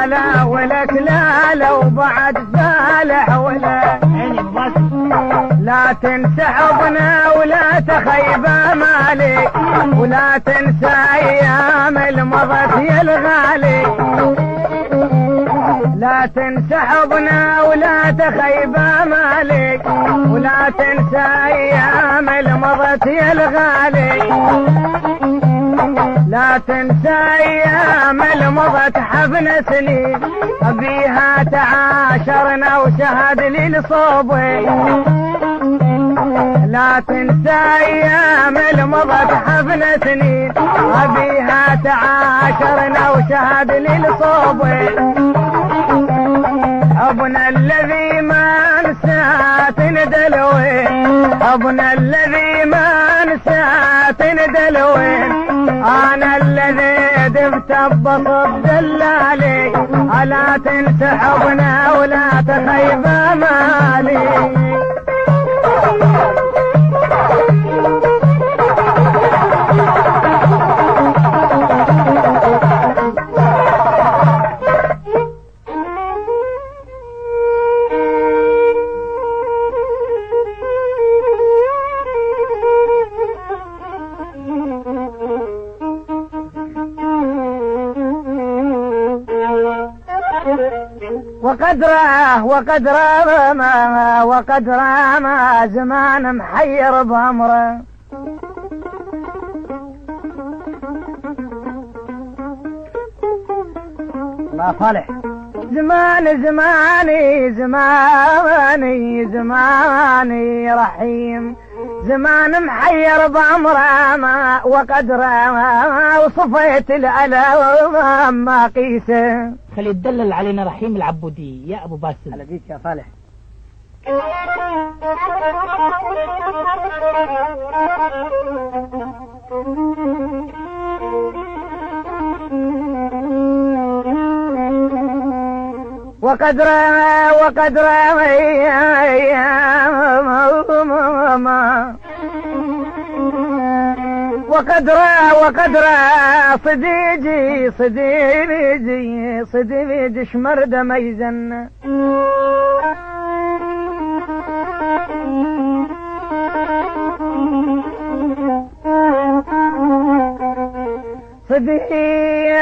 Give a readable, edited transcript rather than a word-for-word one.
لا ولك لا لو بعد سالح ولا لا تنسى حضنا ولا تخيب مالي ولا تنسى ايام المضت يا الغالي لا تنسى حضنا ولا تخيب مالي ولا تنسى ايام المضت يا الغالي لا تنسى ايام المضت حفنا سنين بيها تعاشرنا وشهد لي لصوبي لا تنسى ايام المضت حفنا سنين بيها تعاشرنا وشهد لي لصوبي ابنا الذي ما نسات ندلوين ابنا الذي ما نسات ندلوين انا الذي دبت ببسط دلالي الا تنسى حضنا ولا تخيب مالي وقد رام زمان محير بأمره ما صالح زماني رحيم زمان محير بأمره وقد رام وصفيت الألم ما قيسه خلي يتدلل علينا رحيم العبودي يا ابو باسل. على جيك يا صالح. وقد صديقي شمرد ميزن صديقي